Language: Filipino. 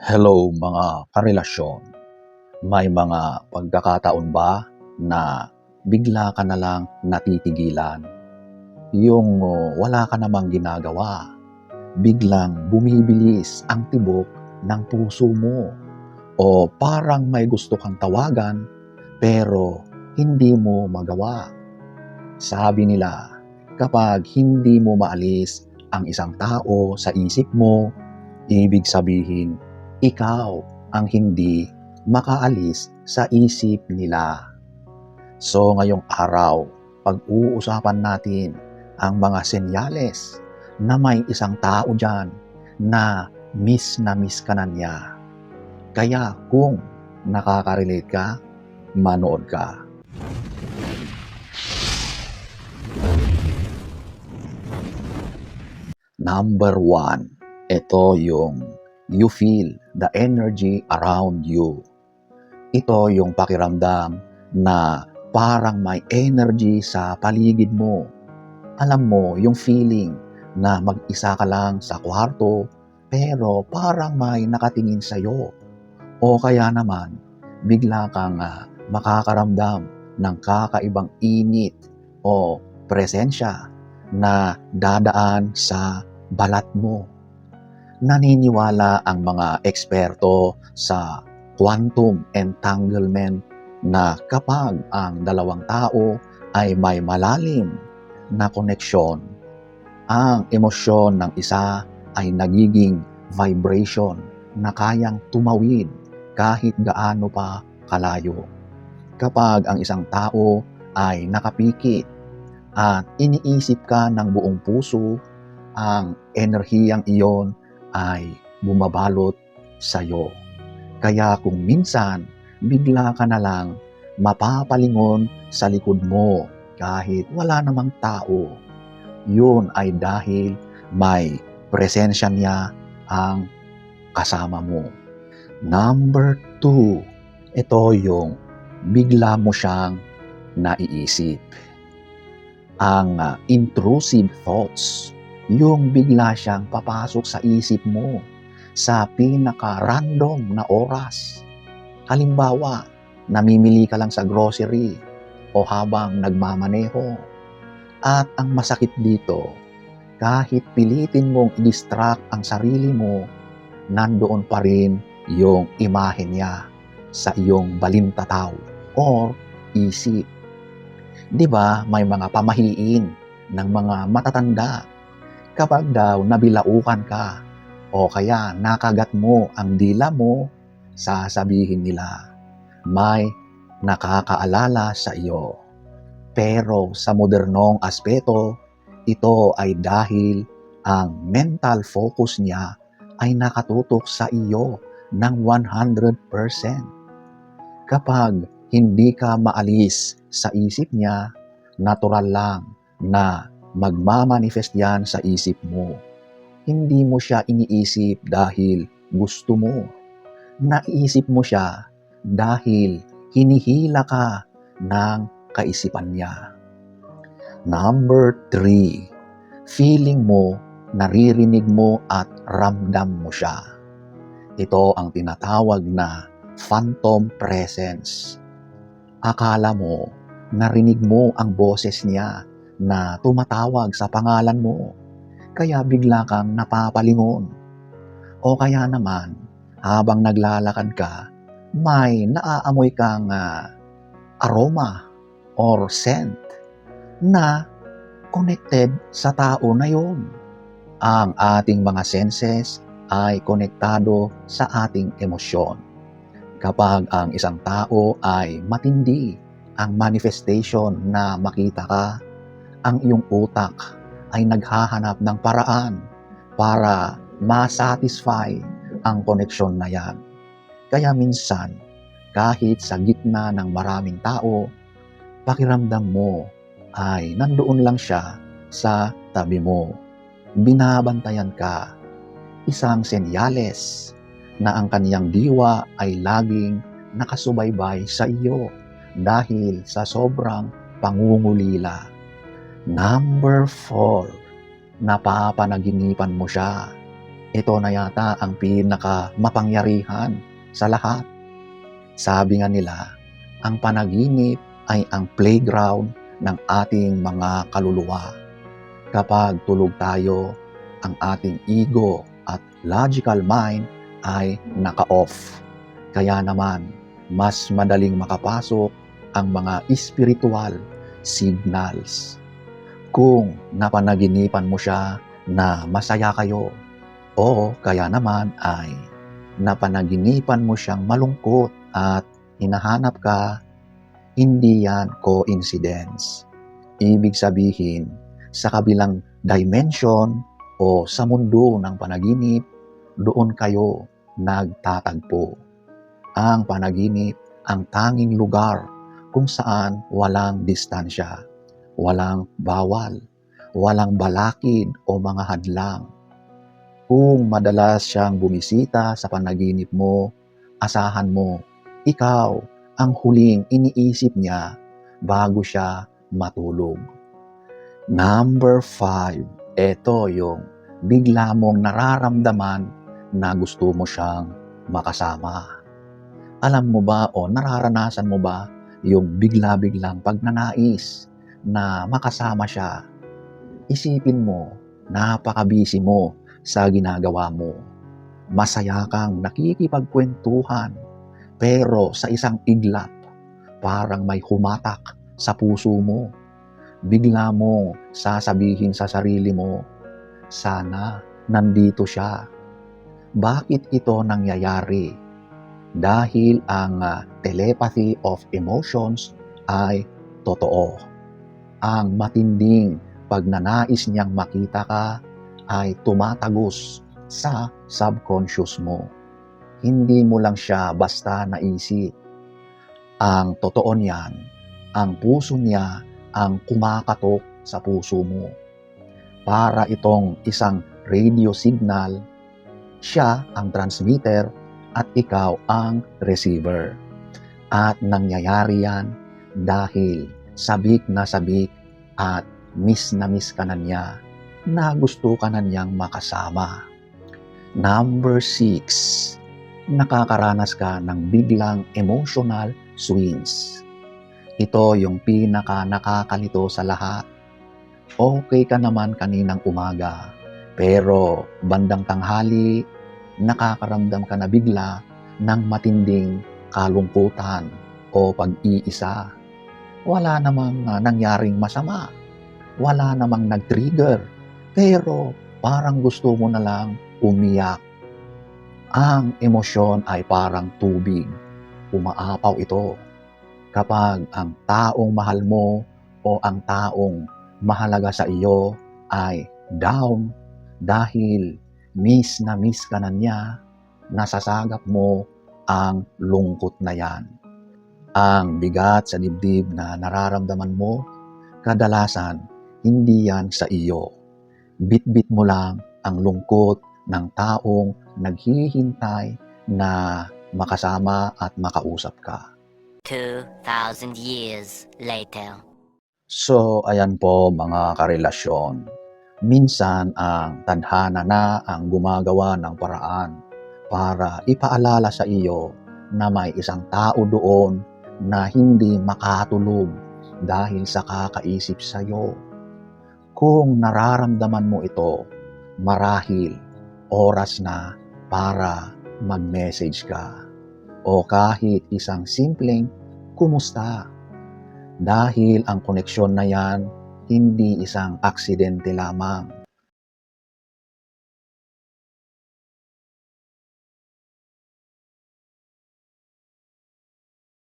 Hello mga karelasyon. May mga pagkakataon ba na bigla ka na lang natitigilan? Yung wala ka namang ginagawa, biglang bumibilis ang tibok ng puso mo o parang may gusto kang tawagan pero hindi mo magawa. Sabi nila, kapag hindi mo maalis ang isang tao sa isip mo, ibig sabihin, ikaw ang hindi makaalis sa isip nila. So ngayong araw, pag-uusapan natin ang mga senyales na may isang tao dyan na miss ka na niya. Kaya kung nakaka-relate ka, manood ka. Number 1, ito yung you feel the energy around you. Ito yung pakiramdam na parang may energy sa paligid mo. Alam mo, yung feeling na mag-isa ka lang sa kwarto pero parang may nakatingin sa'yo. O kaya naman, bigla kang makakaramdam ng kakaibang init o presensya na dadaan sa balat mo. Naniniwala ang mga eksperto sa quantum entanglement na kapag ang dalawang tao ay may malalim na koneksyon, ang emosyon ng isa ay nagiging vibration na kayang tumawid kahit gaano pa kalayo. Kapag ang isang tao ay nakapikit at iniisip ka ng buong puso, ang enerhiyang iyon ay bumabalot sa'yo. Kaya kung minsan, bigla ka na lang mapapalingon sa likod mo kahit wala namang tao, yun ay dahil may presensya niya ang kasama mo. Number 2, ito yung bigla mo siyang naiisip. Ang intrusive thoughts, yung bigla siyang papasok sa isip mo sa pinaka-random na oras. Halimbawa, namimili ka lang sa grocery o habang nagmamaneho. At ang masakit dito, kahit pilitin mong i-distract ang sarili mo, nandoon pa rin yung imahe niya sa iyong balintataw or isip. Di ba may mga pamahiin ng mga matatanda kapag daw nabilaukan ka o kaya nakagat mo ang dila mo, sasabihin nila, may nakakaalala sa iyo. Pero sa modernong aspeto, ito ay dahil ang mental focus niya ay nakatutok sa iyo ng 100%. Kapag hindi ka maalis sa isip niya, natural lang na magmamanifest yan sa isip mo. Hindi mo siya iniisip dahil gusto mo. Naiisip mo siya dahil hinihila ka ng kaisipan niya. Number 3, feeling mo, naririnig mo at ramdam mo siya. Ito ang tinatawag na phantom presence. Akala mo, narinig mo ang boses niya na tumatawag sa pangalan mo, kaya bigla kang napapalingon. O kaya naman, habang naglalakad ka, may naaamoy kang aroma or scent na connected sa tao na yon. Ang ating mga senses ay konektado sa ating emosyon. Kapag ang isang tao ay matindi ang manifestation na makita ka, ang iyong utak ay naghahanap ng paraan para ma-satisfy ang koneksyon na yan. Kaya minsan, kahit sa gitna ng maraming tao, pakiramdam mo ay nandoon lang siya sa tabi mo. Binabantayan ka. Isang senyales na ang kaniyang diwa ay laging nakasubaybay sa iyo dahil sa sobrang pangungulila. Number 4, napapanaginipan mo siya. Ito na yata ang pinaka mapangyarihan sa lahat. Sabi nga nila, ang panaginip ay ang playground ng ating mga kaluluwa. Kapag tulog tayo, ang ating ego at logical mind ay naka-off. Kaya naman, mas madaling makapasok ang mga spiritual signals. Kung napanaginipan mo siya na masaya kayo, o kaya naman ay napanaginipan mo siyang malungkot at hinahanap ka, hindi yan coincidence. Ibig sabihin, sa kabilang dimension o sa mundo ng panaginip, doon kayo nagtatagpo. Ang panaginip ang tanging lugar kung saan walang distansya, walang bawal, walang balakid o mga hadlang. Kung madalas siyang bumisita sa panaginip mo, asahan mo, ikaw ang huling iniisip niya bago siya matulog. Number 5, ito yung bigla mong nararamdaman na gusto mo siyang makasama. Alam mo ba o nararanasan mo ba yung bigla-biglang pagnanais na makasama siya? Isipin mo, napaka-busy mo sa ginagawa mo. Masaya kang nakikipagkwentuhan, pero sa isang iglap, parang may humatak sa puso mo. Bigla mo sasabihin sa sarili mo, sana nandito siya. Bakit ito nangyayari? Dahil ang telepathy of emotions ay totoo. Ang matinding pagnanais niyang makita ka ay tumatagos sa subconscious mo. Hindi mo lang siya basta naisip. Ang totoo niyan, ang puso niya ang kumakatok sa puso mo. Para itong isang radio signal, siya ang transmitter at ikaw ang receiver. At nangyayari yan dahil sabik na sabik at miss na miss ka na niya, na gusto ka na niyang makasama. Number 6, nakakaranas ka ng biglang emotional swings. Ito yung pinaka nakakalito sa lahat. Okay ka naman kaninang umaga, pero bandang tanghali, nakakaramdam ka na bigla ng matinding kalungkutan o pag-iisa. Wala namang nangyaring masama. Wala namang nag-trigger. Pero parang gusto mo na lang umiyak. Ang emosyon ay parang tubig. Umaapaw ito. Kapag ang taong mahal mo o ang taong mahalaga sa iyo ay down dahil miss na miss ka na niya, nasasagap mo ang lungkot na yan. Ang bigat sa dibdib na nararamdaman mo, kadalasan hindi yan sa iyo. Bit-bit mo lang ang lungkot ng taong naghihintay na makasama at makausap ka. 2,000 years later. So, ayan po mga karelasyon. Minsan ang tadhana na ang gumagawa ng paraan para ipaalala sa iyo na may isang tao doon na hindi makatulog dahil sa kakaisip sa iyo. Kung nararamdaman mo ito, marahil oras na para mag-message ka o kahit isang simpleng kumusta. Dahil ang koneksyon na yan, hindi isang aksidente lamang.